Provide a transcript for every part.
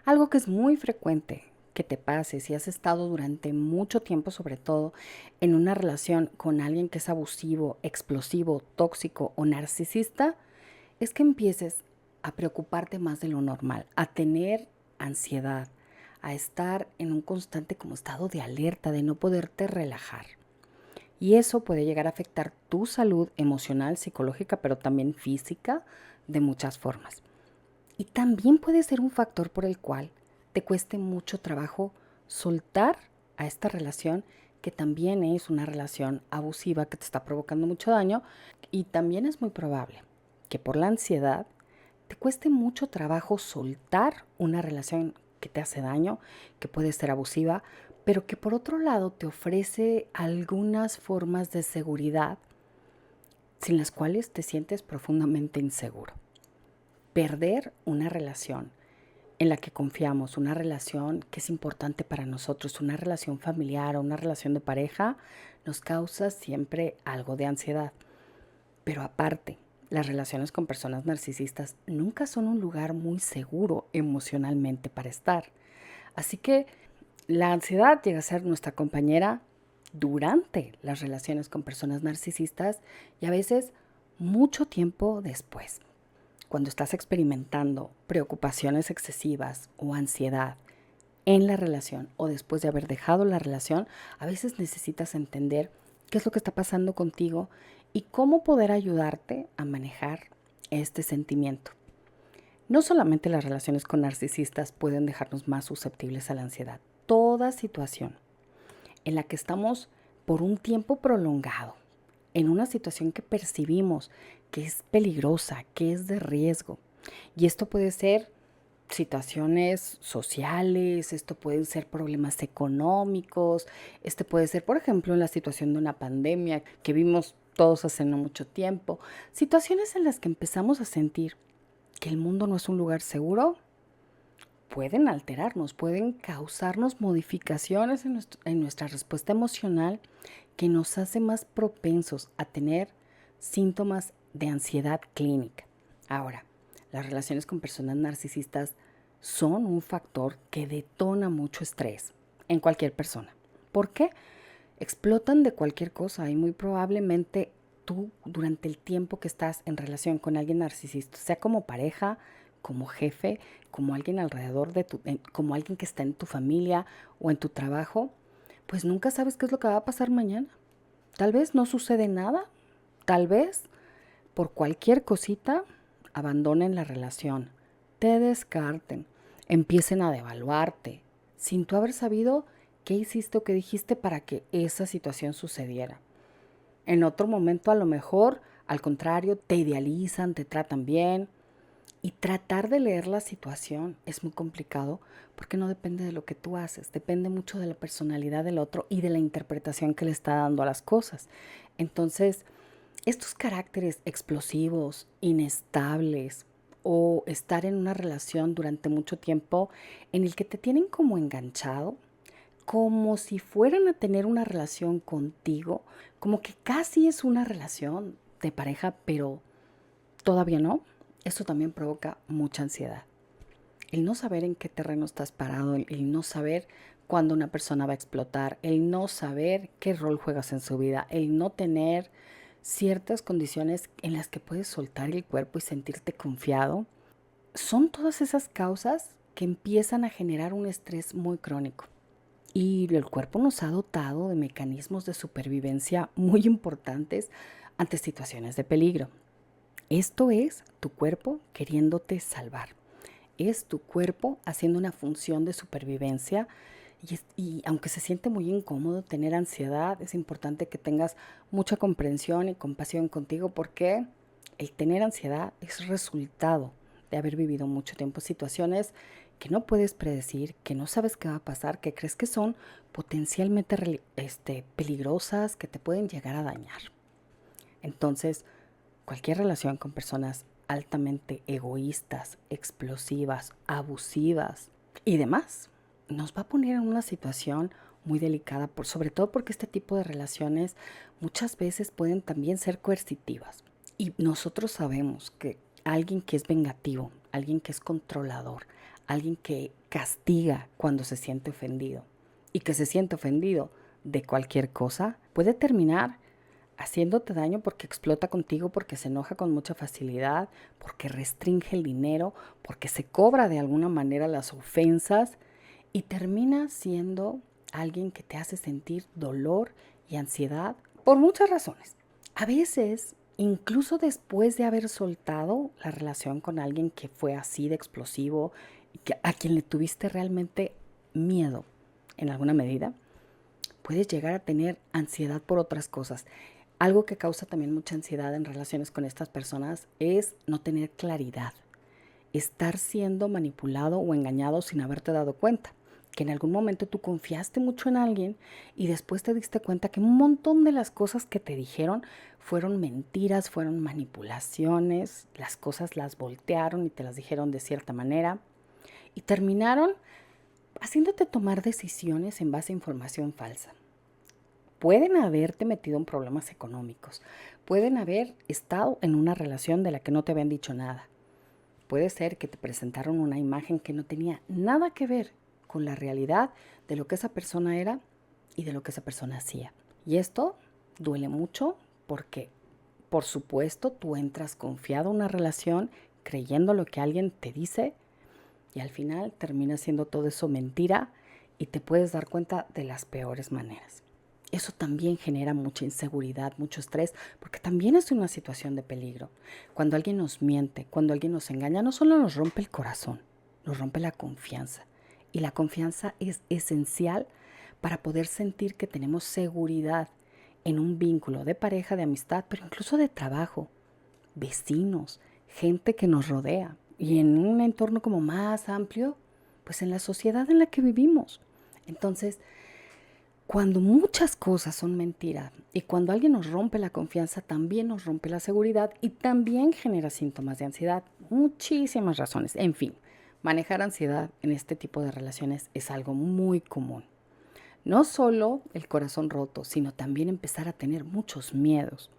Algo que es muy frecuente que te pase si has estado durante mucho tiempo, sobre todo en una relación con alguien que es abusivo, explosivo, tóxico o narcisista, es que empieces a preocuparte más de lo normal, a tener ansiedad, a estar en un constante como estado de alerta, de no poderte relajar. Y eso puede llegar a afectar tu salud emocional, psicológica, pero también física, de muchas formas. Y también puede ser un factor por el cual te cueste mucho trabajo soltar a esta relación que también es una relación abusiva que te está provocando mucho daño. Y también es muy probable que por la ansiedad te cueste mucho trabajo soltar una relación que te hace daño, que puede ser abusiva, pero que por otro lado te ofrece algunas formas de seguridad sin las cuales te sientes profundamente inseguro. Perder una relación en la que confiamos, una relación que es importante para nosotros, una relación familiar o una relación de pareja, nos causa siempre algo de ansiedad. Pero aparte, las relaciones con personas narcisistas nunca son un lugar muy seguro emocionalmente para estar. Así que la ansiedad llega a ser nuestra compañera durante las relaciones con personas narcisistas y a veces mucho tiempo después. Cuando estás experimentando preocupaciones excesivas o ansiedad en la relación o después de haber dejado la relación, a veces necesitas entender qué es lo que está pasando contigo y cómo poder ayudarte a manejar este sentimiento. No solamente las relaciones con narcisistas pueden dejarnos más susceptibles a la ansiedad. Toda situación en la que estamos por un tiempo prolongado, en una situación que percibimos que es peligrosa, que es de riesgo. Y esto puede ser situaciones sociales, esto pueden ser problemas económicos, este puede ser, por ejemplo, en la situación de una pandemia que vimos todos hace no mucho tiempo, situaciones en las que empezamos a sentir que el mundo no es un lugar seguro, pueden alterarnos, pueden causarnos modificaciones en nuestra respuesta emocional que nos hace más propensos a tener síntomas de ansiedad clínica. Ahora, las relaciones con personas narcisistas son un factor que detona mucho estrés en cualquier persona. ¿Por qué? Explotan de cualquier cosa y muy probablemente tú durante el tiempo que estás en relación con alguien narcisista, sea como pareja, como jefe, como alguien alrededor de tu, como alguien que está en tu familia o en tu trabajo, pues nunca sabes qué es lo que va a pasar mañana. Tal vez no sucede nada, tal vez por cualquier cosita abandonen la relación, te descarten, empiecen a devaluarte, sin tú haber sabido qué hiciste o qué dijiste para que esa situación sucediera. En otro momento a lo mejor, al contrario, te idealizan, te tratan bien. Y tratar de leer la situación es muy complicado porque no depende de lo que tú haces, depende mucho de la personalidad del otro y de la interpretación que le está dando a las cosas. Entonces, estos caracteres explosivos, inestables o estar en una relación durante mucho tiempo en el que te tienen como enganchado, como si fueran a tener una relación contigo, como que casi es una relación de pareja, pero todavía no, eso también provoca mucha ansiedad. El no saber en qué terreno estás parado, el no saber cuándo una persona va a explotar, el no saber qué rol juegas en su vida, el no tener ciertas condiciones en las que puedes soltar el cuerpo y sentirte confiado, son todas esas causas que empiezan a generar un estrés muy crónico. Y el cuerpo nos ha dotado de mecanismos de supervivencia muy importantes ante situaciones de peligro. Esto es tu cuerpo queriéndote salvar. Es tu cuerpo haciendo una función de supervivencia y aunque se siente muy incómodo tener ansiedad, es importante que tengas mucha comprensión y compasión contigo porque el tener ansiedad es resultado de haber vivido mucho tiempo situaciones que no puedes predecir, que no sabes qué va a pasar, que crees que son potencialmente peligrosas, que te pueden llegar a dañar. Entonces, cualquier relación con personas altamente egoístas, explosivas, abusivas y demás, nos va a poner en una situación muy delicada, sobre todo porque este tipo de relaciones muchas veces pueden también ser coercitivas. Y nosotros sabemos que alguien que es vengativo, alguien que es controlador, alguien que castiga cuando se siente ofendido y que se siente ofendido de cualquier cosa, puede terminar haciéndote daño porque explota contigo, porque se enoja con mucha facilidad, porque restringe el dinero, porque se cobra de alguna manera las ofensas y termina siendo alguien que te hace sentir dolor y ansiedad por muchas razones. A veces, incluso después de haber soltado la relación con alguien que fue así de explosivo, a quien le tuviste realmente miedo en alguna medida, puedes llegar a tener ansiedad por otras cosas. Algo que causa también mucha ansiedad en relaciones con estas personas es no tener claridad, estar siendo manipulado o engañado sin haberte dado cuenta. Que en algún momento tú confiaste mucho en alguien y después te diste cuenta que un montón de las cosas que te dijeron fueron mentiras, fueron manipulaciones, las cosas las voltearon y te las dijeron de cierta manera y terminaron haciéndote tomar decisiones en base a información falsa. Pueden haberte metido en problemas económicos, pueden haber estado en una relación de la que no te habían dicho nada. Puede ser que te presentaron una imagen que no tenía nada que ver con la realidad de lo que esa persona era y de lo que esa persona hacía. Y esto duele mucho porque, por supuesto, tú entras confiado en una relación creyendo lo que alguien te dice y al final termina siendo todo eso mentira y te puedes dar cuenta de las peores maneras. Eso también genera mucha inseguridad, mucho estrés, porque también es una situación de peligro. Cuando alguien nos miente, cuando alguien nos engaña, no solo nos rompe el corazón, nos rompe la confianza. Y la confianza es esencial para poder sentir que tenemos seguridad en un vínculo de pareja, de amistad, pero incluso de trabajo, vecinos, gente que nos rodea. Y en un entorno como más amplio, pues en la sociedad en la que vivimos. Entonces, cuando muchas cosas son mentiras y cuando alguien nos rompe la confianza, también nos rompe la seguridad y también genera síntomas de ansiedad. Muchísimas razones. En fin, manejar ansiedad en este tipo de relaciones es algo muy común. No solo el corazón roto, sino también empezar a tener muchos miedos.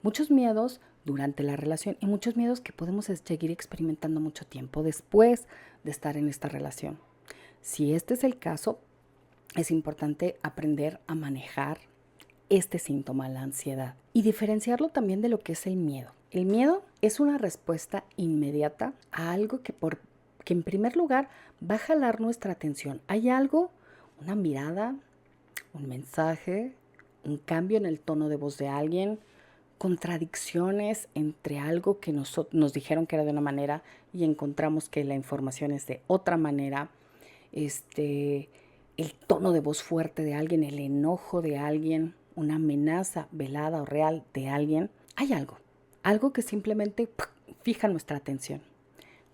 Muchos miedos durante la relación y muchos miedos que podemos seguir experimentando mucho tiempo después de estar en esta relación. Si este es el caso, es importante aprender a manejar este síntoma, la ansiedad, y diferenciarlo también de lo que es el miedo. El miedo es una respuesta inmediata a algo que en primer lugar va a jalar nuestra atención. Hay algo, una mirada, un mensaje, un cambio en el tono de voz de alguien, contradicciones entre algo que nos dijeron que era de una manera y encontramos que la información es de otra manera, el tono de voz fuerte de alguien, el enojo de alguien, una amenaza velada o real de alguien. Hay algo que simplemente fija nuestra atención.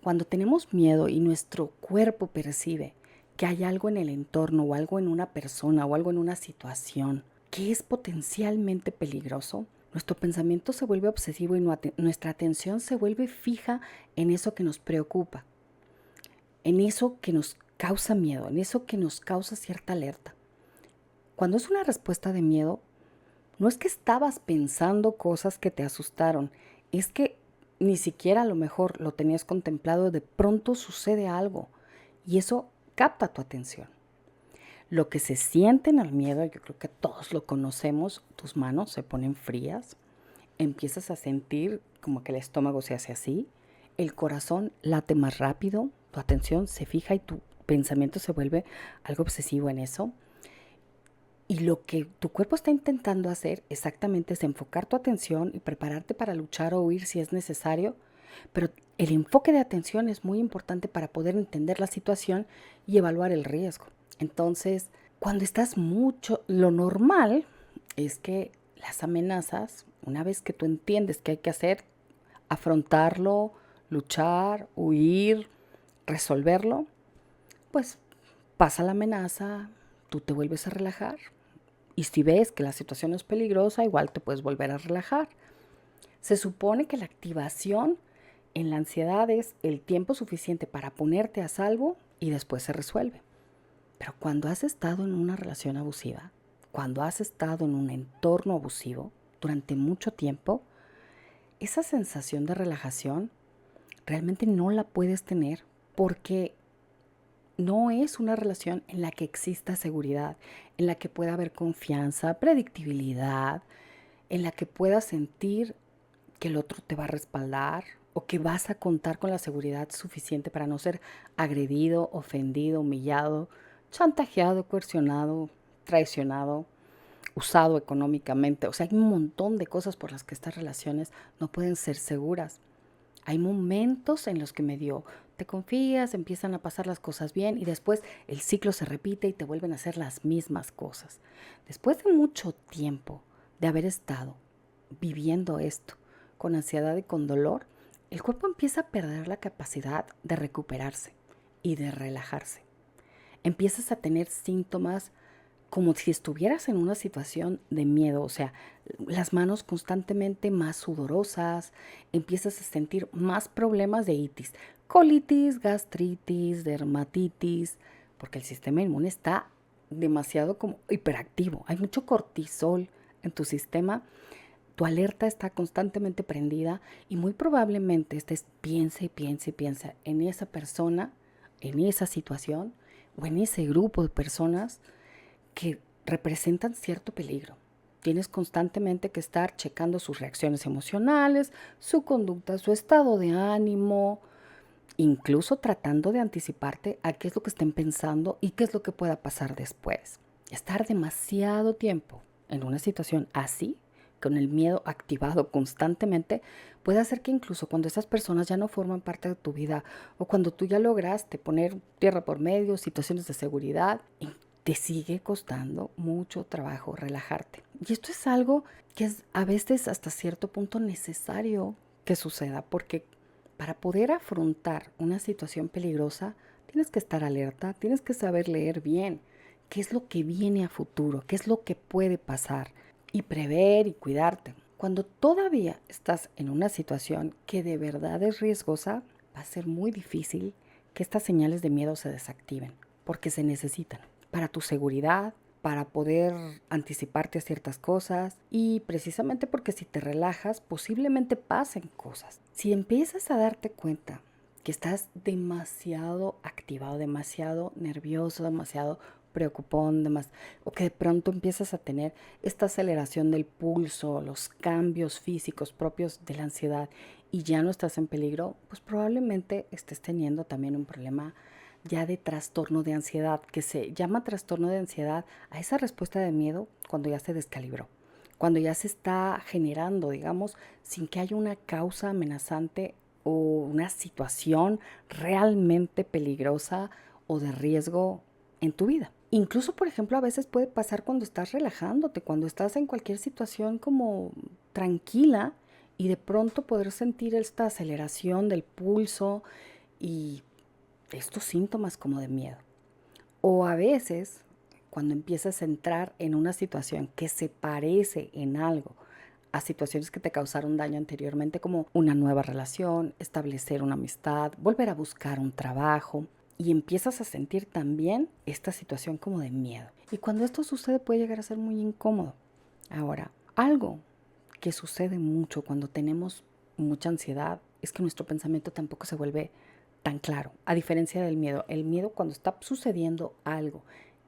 Cuando tenemos miedo y nuestro cuerpo percibe que hay algo en el entorno o algo en una persona o algo en una situación que es potencialmente peligroso, nuestro pensamiento se vuelve obsesivo y nuestra atención se vuelve fija en eso que nos preocupa, en eso que nos causa miedo, en eso que nos causa cierta alerta. Cuando es una respuesta de miedo, no es que estabas pensando cosas que te asustaron, es que ni siquiera a lo mejor lo tenías contemplado, de pronto sucede algo y eso capta tu atención. Lo que se siente en el miedo, yo creo que todos lo conocemos, tus manos se ponen frías, empiezas a sentir como que el estómago se hace así, el corazón late más rápido, tu atención se fija y tu pensamiento se vuelve algo obsesivo en eso. Y lo que tu cuerpo está intentando hacer exactamente es enfocar tu atención y prepararte para luchar o huir si es necesario, pero el enfoque de atención es muy importante para poder entender la situación y evaluar el riesgo. Entonces, cuando estás mucho, lo normal es que las amenazas, una vez que tú entiendes qué hay que hacer, afrontarlo, luchar, huir, resolverlo, pues pasa la amenaza, tú te vuelves a relajar y si ves que la situación es peligrosa, igual te puedes volver a relajar. Se supone que la activación en la ansiedad es el tiempo suficiente para ponerte a salvo y después se resuelve. Pero cuando has estado en una relación abusiva, cuando has estado en un entorno abusivo durante mucho tiempo, esa sensación de relajación realmente no la puedes tener porque no es una relación en la que exista seguridad, en la que pueda haber confianza, predictibilidad, en la que puedas sentir que el otro te va a respaldar o que vas a contar con la seguridad suficiente para no ser agredido, ofendido, humillado, chantajeado, coercionado, traicionado, usado económicamente. O sea, hay un montón de cosas por las que estas relaciones no pueden ser seguras. Hay momentos en los que medio te confías, empiezan a pasar las cosas bien y después el ciclo se repite y te vuelven a hacer las mismas cosas. Después de mucho tiempo de haber estado viviendo esto con ansiedad y con dolor, el cuerpo empieza a perder la capacidad de recuperarse y de relajarse. Empiezas a tener síntomas como si estuvieras en una situación de miedo, o sea, las manos constantemente más sudorosas, empiezas a sentir más problemas de itis, colitis, gastritis, dermatitis, porque el sistema inmune está demasiado como hiperactivo, hay mucho cortisol en tu sistema, tu alerta está constantemente prendida y muy probablemente estés piensa y piensa y piensa en esa persona, en esa situación o en ese grupo de personas que representan cierto peligro. Tienes constantemente que estar checando sus reacciones emocionales, su conducta, su estado de ánimo, incluso tratando de anticiparte a qué es lo que estén pensando y qué es lo que pueda pasar después. Estar demasiado tiempo en una situación así, con el miedo activado constantemente, puede hacer que incluso cuando esas personas ya no forman parte de tu vida o cuando tú ya lograste poner tierra por medio, situaciones de seguridad, te sigue costando mucho trabajo relajarte. Y esto es algo que es a veces hasta cierto punto necesario que suceda, porque para poder afrontar una situación peligrosa, tienes que estar alerta, tienes que saber leer bien qué es lo que viene a futuro, qué es lo que puede pasar y prever y cuidarte. Cuando todavía estás en una situación que de verdad es riesgosa, va a ser muy difícil que estas señales de miedo se desactiven, porque se necesitan para tu seguridad, para poder anticiparte a ciertas cosas y precisamente porque si te relajas posiblemente pasen cosas. Si empiezas a darte cuenta que estás demasiado activado, demasiado nervioso, demasiado preocupón, o que de pronto empiezas a tener esta aceleración del pulso, los cambios físicos propios de la ansiedad y ya no estás en peligro, pues probablemente estés teniendo también un problema ya de trastorno de ansiedad, que se llama trastorno de ansiedad a esa respuesta de miedo cuando ya se descalibró, cuando ya se está generando, digamos, sin que haya una causa amenazante o una situación realmente peligrosa o de riesgo en tu vida. Incluso, por ejemplo, a veces puede pasar cuando estás relajándote, cuando estás en cualquier situación como tranquila y de pronto poder sentir esta aceleración del pulso y estos síntomas como de miedo. O a veces, cuando empiezas a entrar en una situación que se parece en algo a situaciones que te causaron daño anteriormente, como una nueva relación, establecer una amistad, volver a buscar un trabajo, y empiezas a sentir también esta situación como de miedo. Y cuando esto sucede puede llegar a ser muy incómodo. Ahora, algo que sucede mucho cuando tenemos mucha ansiedad es que nuestro pensamiento tampoco se vuelve tan claro, a diferencia del miedo. El miedo cuando está sucediendo algo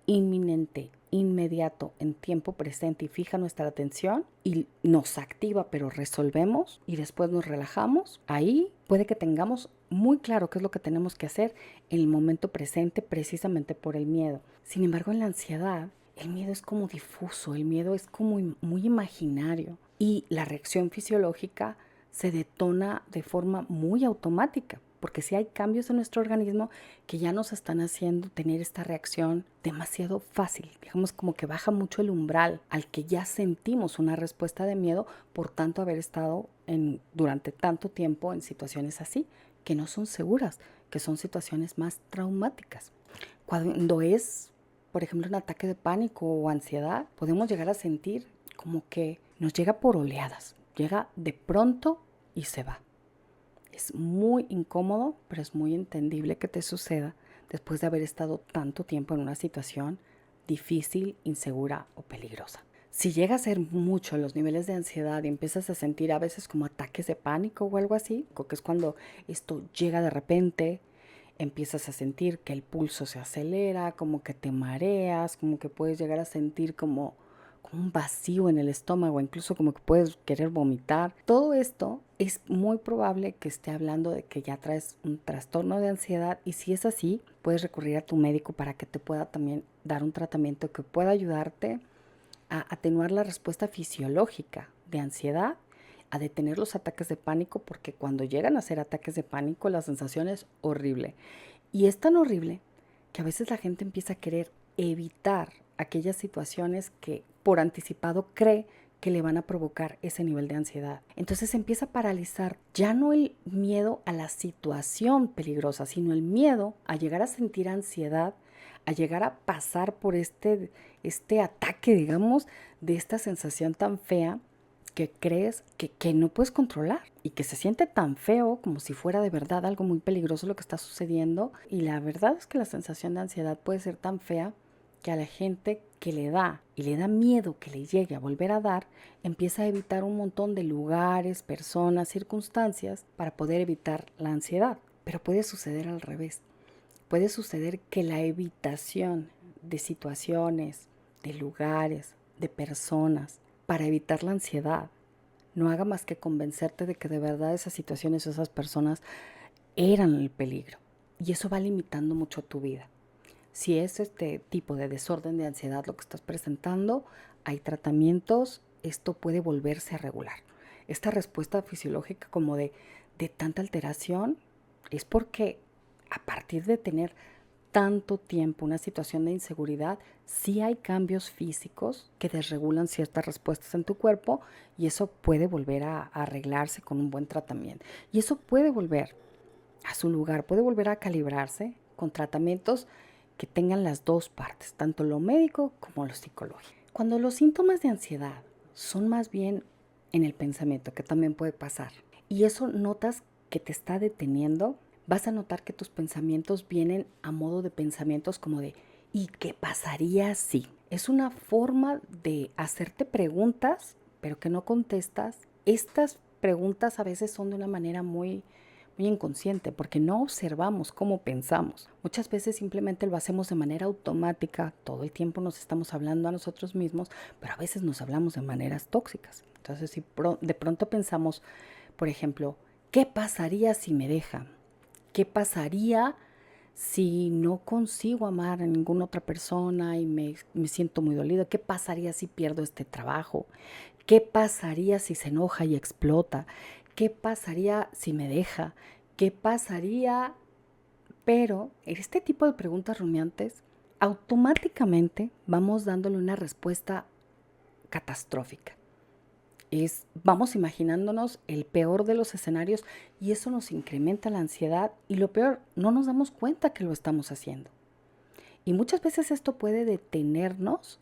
inminente, inmediato, en tiempo presente y fija nuestra atención y nos activa, pero resolvemos y después nos relajamos, ahí puede que tengamos muy claro qué es lo que tenemos que hacer en el momento presente precisamente por el miedo. Sin embargo, en la ansiedad, el miedo es como difuso, el miedo es como muy imaginario y la reacción fisiológica se detona de forma muy automática, porque si hay cambios en nuestro organismo que ya nos están haciendo tener esta reacción demasiado fácil, digamos como que baja mucho el umbral al que ya sentimos una respuesta de miedo por tanto haber estado durante tanto tiempo en situaciones así, que no son seguras, que son situaciones más traumáticas. Cuando es, por ejemplo, un ataque de pánico o ansiedad, podemos llegar a sentir como que nos llega por oleadas, llega de pronto y se va. Es muy incómodo, pero es muy entendible que te suceda después de haber estado tanto tiempo en una situación difícil, insegura o peligrosa. Si llega a ser mucho los niveles de ansiedad y empiezas a sentir a veces como ataques de pánico o algo así, que es cuando esto llega de repente empiezas a sentir que el pulso se acelera, como que te mareas, como que puedes llegar a sentir como un vacío en el estómago, incluso como que puedes querer vomitar. Todo esto es muy probable que esté hablando de que ya traes un trastorno de ansiedad, y si es así, puedes recurrir a tu médico para que te pueda también dar un tratamiento que pueda ayudarte a atenuar la respuesta fisiológica de ansiedad, a detener los ataques de pánico, porque cuando llegan a ser ataques de pánico la sensación es horrible. Y es tan horrible que a veces la gente empieza a querer evitar aquellas situaciones que por anticipado cree que le van a provocar ese nivel de ansiedad. Entonces empieza a paralizar ya no el miedo a la situación peligrosa, sino el miedo a llegar a sentir ansiedad, a llegar a pasar por este ataque, digamos, de esta sensación tan fea que crees que no puedes controlar y que se siente tan feo como si fuera de verdad algo muy peligroso lo que está sucediendo. Y la verdad es que la sensación de ansiedad puede ser tan fea que a la gente que le da y le da miedo que le llegue a volver a dar, empieza a evitar un montón de lugares, personas, circunstancias para poder evitar la ansiedad. Pero puede suceder al revés. Puede suceder que la evitación de situaciones, de lugares, de personas, para evitar la ansiedad, no haga más que convencerte de que de verdad esas situaciones, esas personas eran el peligro. Y eso va limitando mucho tu vida. Si es este tipo de desorden de ansiedad lo que estás presentando, hay tratamientos, esto puede volverse a regular. Esta respuesta fisiológica como de tanta alteración es porque a partir de tener tanto tiempo una situación de inseguridad, sí hay cambios físicos que desregulan ciertas respuestas en tu cuerpo, y eso puede volver a arreglarse con un buen tratamiento. Y eso puede volver a su lugar, puede volver a calibrarse con tratamientos que tengan las dos partes, tanto lo médico como lo psicológico. Cuando los síntomas de ansiedad son más bien en el pensamiento, que también puede pasar, y eso notas que te está deteniendo, vas a notar que tus pensamientos vienen a modo de pensamientos como de ¿y qué pasaría si? Es una forma de hacerte preguntas, pero que no contestas. Estas preguntas a veces son de una manera muy inconsciente, porque no observamos cómo pensamos. Muchas veces simplemente lo hacemos de manera automática, todo el tiempo nos estamos hablando a nosotros mismos, pero a veces nos hablamos de maneras tóxicas. Entonces, si de pronto pensamos, por ejemplo, ¿qué pasaría si me deja? ¿Qué pasaría si no consigo amar a ninguna otra persona y me siento muy dolido? ¿Qué pasaría si pierdo este trabajo? ¿Qué pasaría si se enoja y explota? ¿Qué pasaría si me deja? ¿Qué pasaría? Pero en este tipo de preguntas rumiantes, automáticamente vamos dándole una respuesta catastrófica. Vamos imaginándonos el peor de los escenarios, y eso nos incrementa la ansiedad, y lo peor, no nos damos cuenta que lo estamos haciendo. Y muchas veces esto puede detenernos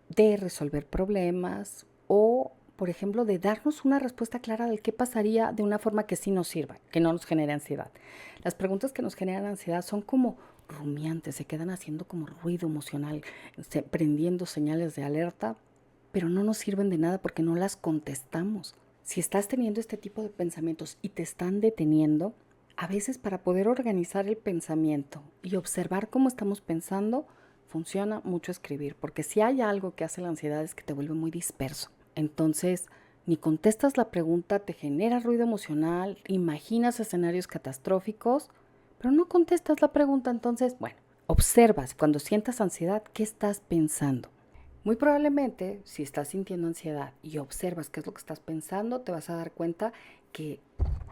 de resolver problemas o, por ejemplo, de darnos una respuesta clara del qué pasaría de una forma que sí nos sirva, que no nos genere ansiedad. Las preguntas que nos generan ansiedad son como rumiantes, se quedan haciendo como ruido emocional, prendiendo señales de alerta, pero no nos sirven de nada porque no las contestamos. Si estás teniendo este tipo de pensamientos y te están deteniendo, a veces para poder organizar el pensamiento y observar cómo estamos pensando, funciona mucho escribir, porque si hay algo que hace la ansiedad es que te vuelve muy disperso. Entonces, ni contestas la pregunta, te genera ruido emocional, imaginas escenarios catastróficos, pero no contestas la pregunta. Entonces, bueno, observas cuando sientas ansiedad, ¿qué estás pensando? Muy probablemente, si estás sintiendo ansiedad y observas qué es lo que estás pensando, te vas a dar cuenta que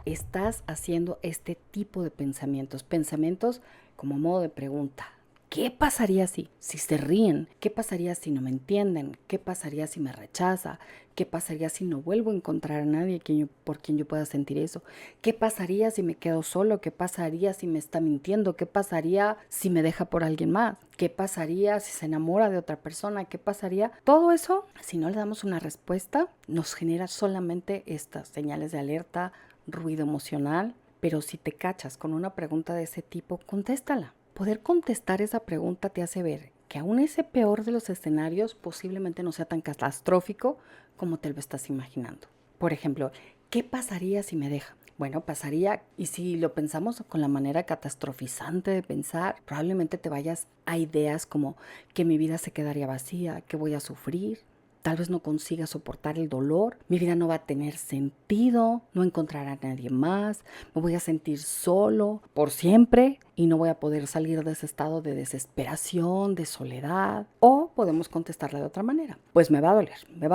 estás haciendo este tipo de pensamientos como modo de pregunta. ¿Qué pasaría si se ríen? ¿Qué pasaría si no me entienden? ¿Qué pasaría si me rechaza? ¿Qué pasaría si no vuelvo a encontrar a nadie por quien yo pueda sentir eso? ¿Qué pasaría si me quedo solo? ¿Qué pasaría si me está mintiendo? ¿Qué pasaría si me deja por alguien más? ¿Qué pasaría si se enamora de otra persona? ¿Qué pasaría? Todo eso, si no le damos una respuesta, nos genera solamente estas señales de alerta, ruido emocional. Pero si te cachas con una pregunta de ese tipo, contéstala. Poder contestar esa pregunta te hace ver que aún ese peor de los escenarios posiblemente no sea tan catastrófico como te lo estás imaginando. Por ejemplo, ¿qué pasaría si me deja? Bueno, pasaría, y si lo pensamos con la manera catastrofizante de pensar, probablemente te vayas a ideas como que mi vida se quedaría vacía, que voy a sufrir, tal vez no consiga soportar el dolor, mi vida no va a tener sentido, no encontrará a nadie más, me voy a sentir solo por siempre y no voy a poder salir de ese estado de desesperación, de soledad. O podemos contestarla de otra manera, pues me va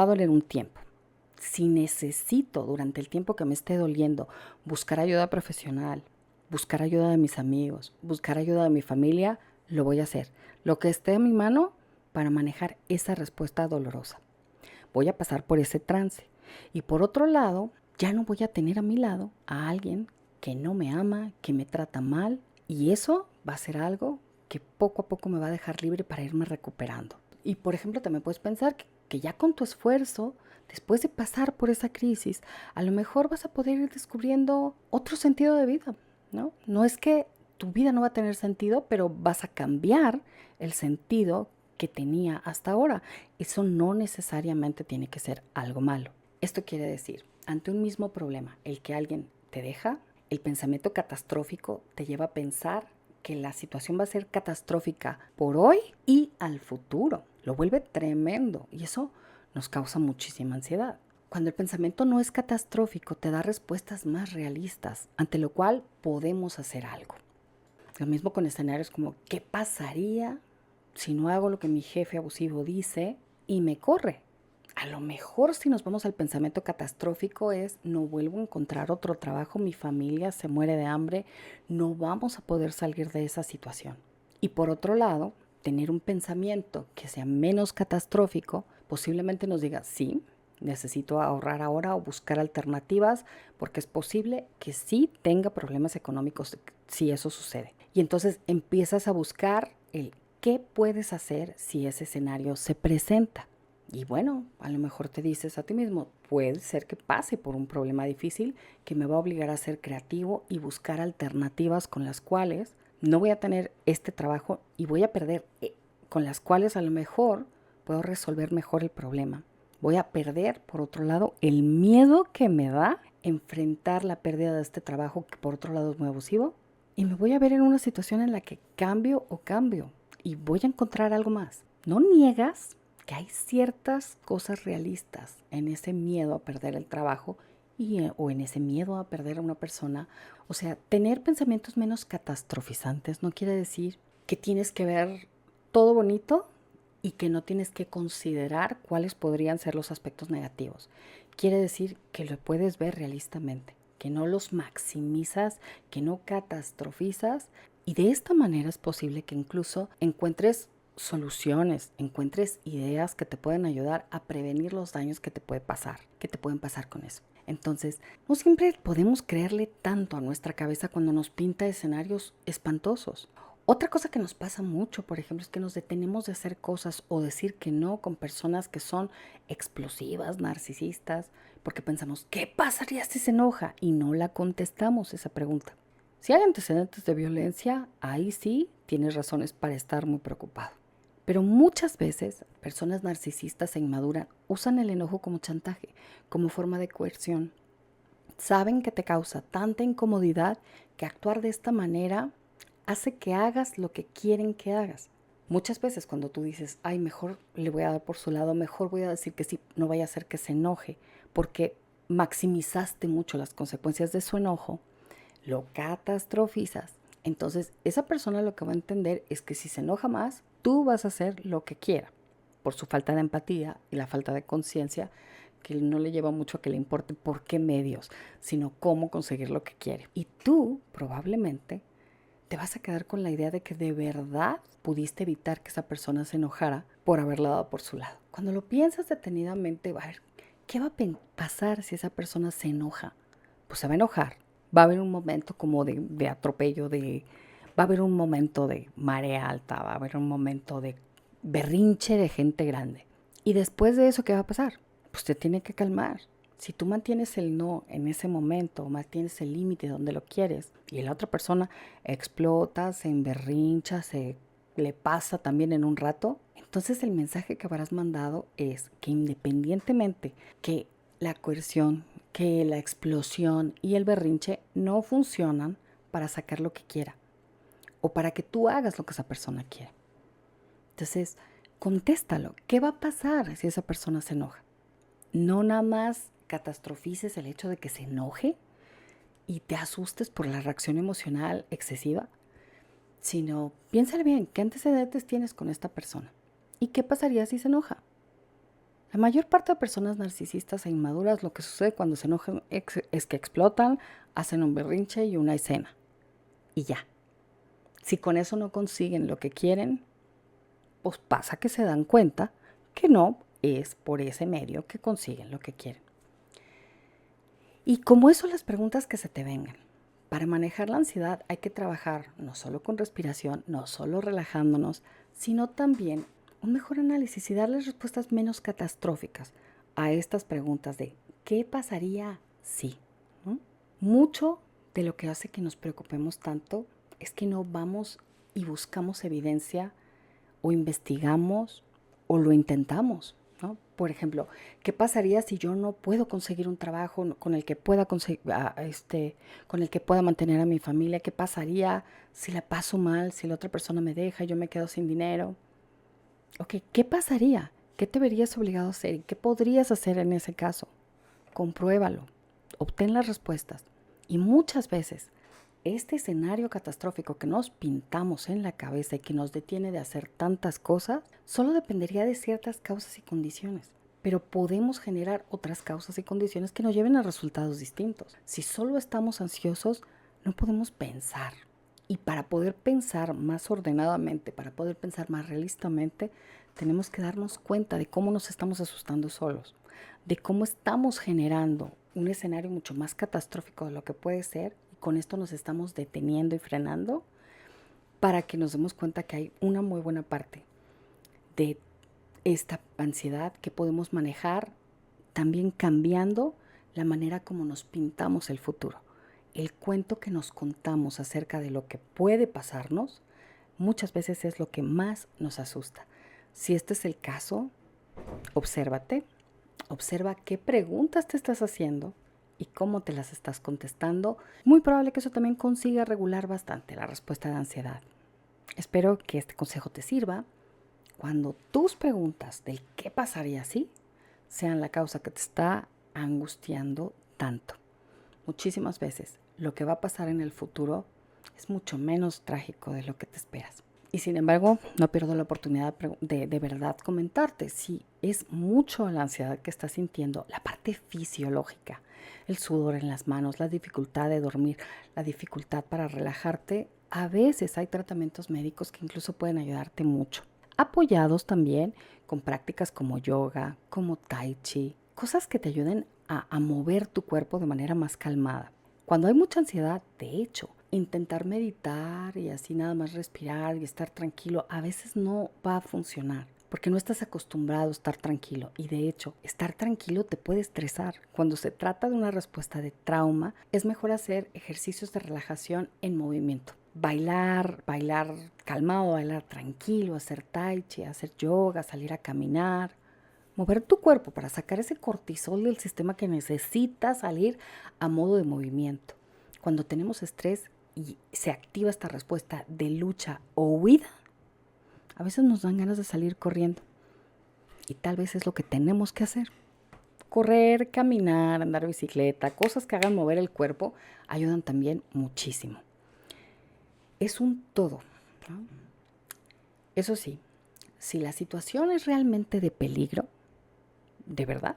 a doler un tiempo. Si necesito durante el tiempo que me esté doliendo buscar ayuda profesional, buscar ayuda de mis amigos, buscar ayuda de mi familia, lo voy a hacer. Lo que esté en mi mano para manejar esa respuesta dolorosa. Voy a pasar por ese trance. Y por otro lado, ya no voy a tener a mi lado a alguien que no me ama, que me trata mal. Y eso va a ser algo que poco a poco me va a dejar libre para irme recuperando. Y por ejemplo, también puedes pensar que ya con tu esfuerzo, después de pasar por esa crisis, a lo mejor vas a poder ir descubriendo otro sentido de vida, ¿no? No es que tu vida no va a tener sentido, pero vas a cambiar el sentido que tenía hasta ahora. Eso no necesariamente tiene que ser algo malo. Esto quiere decir, ante un mismo problema, el que alguien te deja, el pensamiento catastrófico te lleva a pensar que la situación va a ser catastrófica por hoy y al futuro. Lo vuelve tremendo y eso nos causa muchísima ansiedad. Cuando el pensamiento no es catastrófico, te da respuestas más realistas, ante lo cual podemos hacer algo. Lo mismo con escenarios como, ¿qué pasaría si no hago lo que mi jefe abusivo dice y me corre? A lo mejor si nos vamos al pensamiento catastrófico es, no vuelvo a encontrar otro trabajo, mi familia se muere de hambre, no vamos a poder salir de esa situación. Y por otro lado, tener un pensamiento que sea menos catastrófico posiblemente nos diga, sí, necesito ahorrar ahora o buscar alternativas porque es posible que sí tenga problemas económicos si eso sucede. Y entonces empiezas a buscar el qué puedes hacer si ese escenario se presenta. Y bueno, a lo mejor te dices a ti mismo, puede ser que pase por un problema difícil que me va a obligar a ser creativo y buscar alternativas con las cuales no voy a tener este trabajo y voy a perder, con las cuales a lo mejor puedo resolver mejor el problema. Voy a perder, por otro lado, el miedo que me da enfrentar la pérdida de este trabajo que por otro lado es muy abusivo. Y me voy a ver en una situación en la que cambio y voy a encontrar algo más. No niegas que hay ciertas cosas realistas en ese miedo a perder el trabajo o en ese miedo a perder a una persona. O sea, tener pensamientos menos catastrofizantes no quiere decir que tienes que ver todo bonito y que no tienes que considerar cuáles podrían ser los aspectos negativos. Quiere decir que lo puedes ver realistamente, que no los maximizas, que no catastrofizas, y de esta manera es posible que incluso encuentres soluciones, encuentres ideas que te pueden ayudar a prevenir los daños que te pueden pasar con eso. Entonces, no siempre podemos creerle tanto a nuestra cabeza cuando nos pinta escenarios espantosos. Otra cosa que nos pasa mucho, por ejemplo, es que nos detenemos de hacer cosas o decir que no con personas que son explosivas, narcisistas, porque pensamos, ¿qué pasaría si se enoja? Y no la contestamos esa pregunta. Si hay antecedentes de violencia, ahí sí tienes razones para estar muy preocupado. Pero muchas veces personas narcisistas e inmaduras usan el enojo como chantaje, como forma de coerción. Saben que te causa tanta incomodidad que actuar de esta manera hace que hagas lo que quieren que hagas. Muchas veces cuando tú dices, ay, mejor le voy a dar por su lado, mejor voy a decir que sí, no vaya a hacer que se enoje, porque maximizaste mucho las consecuencias de su enojo, lo catastrofizas. Entonces, esa persona lo que va a entender es que si se enoja más, tú vas a hacer lo que quiera, por su falta de empatía y la falta de conciencia, que no le lleva mucho a que le importe por qué medios, sino cómo conseguir lo que quiere. Y tú probablemente te vas a quedar con la idea de que de verdad pudiste evitar que esa persona se enojara por haberla dado por su lado. Cuando lo piensas detenidamente, a ver, ¿qué va a pasar si esa persona se enoja? Pues se va a enojar. Va a haber un momento como de atropello, va a haber un momento de marea alta, va a haber un momento de berrinche de gente grande. Y después de eso, ¿qué va a pasar? Pues te tiene que calmar. Si tú mantienes el no en ese momento, mantienes el límite donde lo quieres y la otra persona explota, se emberrincha, se le pasa también en un rato, entonces el mensaje que habrás mandado es que independientemente que la coerción, que la explosión y el berrinche no funcionan para sacar lo que quiera o para que tú hagas lo que esa persona quiere. Entonces, contéstalo. ¿Qué va a pasar si esa persona se enoja? No nada más catastrofices el hecho de que se enoje y te asustes por la reacción emocional excesiva, sino piénsale bien, ¿qué antecedentes tienes con esta persona? ¿Y qué pasaría si se enoja? La mayor parte de personas narcisistas e inmaduras lo que sucede cuando se enojan es que explotan, hacen un berrinche y una escena. Y ya. Si con eso no consiguen lo que quieren, pues pasa que se dan cuenta que no es por ese medio que consiguen lo que quieren. Y como eso, las preguntas que se te vengan. Para manejar la ansiedad hay que trabajar no solo con respiración, no solo relajándonos, sino también un mejor análisis y darles respuestas menos catastróficas a estas preguntas de ¿qué pasaría si? ¿No? Mucho de lo que hace que nos preocupemos tanto es que no vamos y buscamos evidencia o investigamos o lo intentamos, ¿no? Por ejemplo, ¿qué pasaría si yo no puedo conseguir un trabajo con el que pueda con el que pueda mantener a mi familia? ¿Qué pasaría si la paso mal, si la otra persona me deja y yo me quedo sin dinero? Ok, ¿qué pasaría? ¿Qué te verías obligado a hacer? ¿Qué podrías hacer en ese caso? Compruébalo, obtén las respuestas. Y muchas veces este escenario catastrófico que nos pintamos en la cabeza y que nos detiene de hacer tantas cosas, solo dependería de ciertas causas y condiciones. Pero podemos generar otras causas y condiciones que nos lleven a resultados distintos. Si solo estamos ansiosos, no podemos pensar. Y para poder pensar más ordenadamente, para poder pensar más realistamente, tenemos que darnos cuenta de cómo nos estamos asustando solos, de cómo estamos generando un escenario mucho más catastrófico de lo que puede ser, y con esto nos estamos deteniendo y frenando para que nos demos cuenta que hay una muy buena parte de esta ansiedad que podemos manejar también cambiando la manera como nos pintamos el futuro. El cuento que nos contamos acerca de lo que puede pasarnos muchas veces es lo que más nos asusta. Si este es el caso, obsérvate, observa qué preguntas te estás haciendo y cómo te las estás contestando. Muy probable que eso también consiga regular bastante la respuesta de ansiedad. Espero que este consejo te sirva cuando tus preguntas del qué pasaría si sean la causa que te está angustiando tanto. Muchísimas veces lo que va a pasar en el futuro es mucho menos trágico de lo que te esperas. Y sin embargo, no pierdo la oportunidad de verdad comentarte si es mucho la ansiedad que estás sintiendo, la parte fisiológica, el sudor en las manos, la dificultad de dormir, la dificultad para relajarte. A veces hay tratamientos médicos que incluso pueden ayudarte mucho, apoyados también con prácticas como yoga, como tai chi, cosas que te ayuden a mover tu cuerpo de manera más calmada. Cuando hay mucha ansiedad, de hecho, intentar meditar y así nada más respirar y estar tranquilo a veces no va a funcionar porque no estás acostumbrado a estar tranquilo y de hecho estar tranquilo te puede estresar. Cuando se trata de una respuesta de trauma es mejor hacer ejercicios de relajación en movimiento. Bailar calmado, bailar tranquilo, hacer tai chi, hacer yoga, salir a caminar. Mover tu cuerpo para sacar ese cortisol del sistema que necesita salir a modo de movimiento. Cuando tenemos estrés y se activa esta respuesta de lucha o huida, a veces nos dan ganas de salir corriendo. Y tal vez es lo que tenemos que hacer. Correr, caminar, andar bicicleta, cosas que hagan mover el cuerpo, ayudan también muchísimo. Es un todo, ¿no? Eso sí, si la situación es realmente de peligro, de verdad,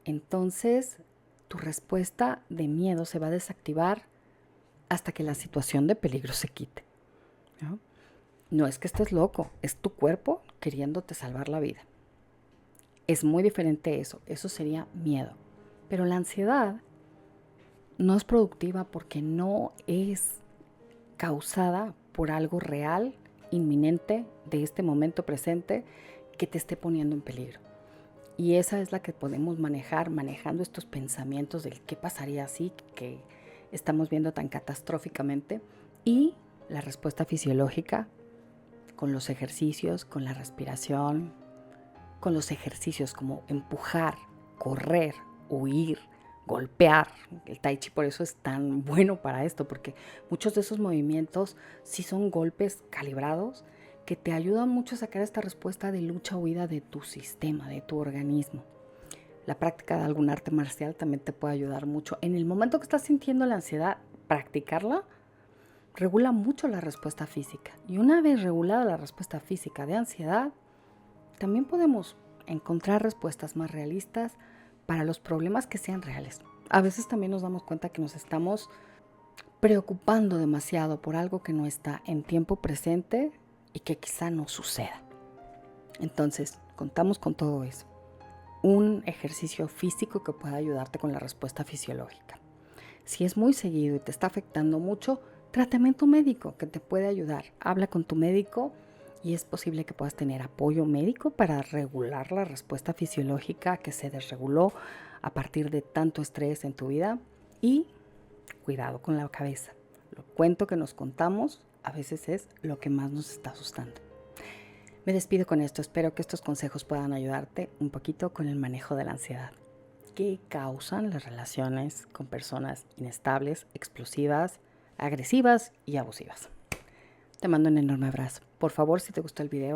entonces tu respuesta de miedo se va a desactivar hasta que la situación de peligro se quite, ¿no? No es que estés loco, es tu cuerpo queriéndote salvar la vida. Es muy diferente eso, eso sería miedo. Pero la ansiedad no es productiva porque no es causada por algo real, inminente, de este momento presente, que te esté poniendo en peligro. Y esa es la que podemos manejar, manejando estos pensamientos del qué pasaría así, que estamos viendo tan catastróficamente, y la respuesta fisiológica con los ejercicios, con la respiración, con los ejercicios como empujar, correr, huir, golpear. El tai chi por eso es tan bueno para esto, porque muchos de esos movimientos sí son golpes calibrados que te ayudan mucho a sacar esta respuesta de lucha-huida de tu sistema, de tu organismo. La práctica de algún arte marcial también te puede ayudar mucho. En el momento que estás sintiendo la ansiedad, practicarla regula mucho la respuesta física. Y una vez regulada la respuesta física de ansiedad, también podemos encontrar respuestas más realistas para los problemas que sean reales. A veces también nos damos cuenta que nos estamos preocupando demasiado por algo que no está en tiempo presente y que quizá no suceda. Entonces, contamos con todo eso. Un ejercicio físico que pueda ayudarte con la respuesta fisiológica. Si es muy seguido y te está afectando mucho, tratamiento médico que te puede ayudar. Habla con tu médico y es posible que puedas tener apoyo médico para regular la respuesta fisiológica que se desreguló a partir de tanto estrés en tu vida. Y cuidado con la cabeza. Lo cuento que nos contamos a veces es lo que más nos está asustando. Me despido con esto. Espero que estos consejos puedan ayudarte un poquito con el manejo de la ansiedad que causan las relaciones con personas inestables, explosivas, agresivas y abusivas. Te mando un enorme abrazo. Por favor, si te gustó el video,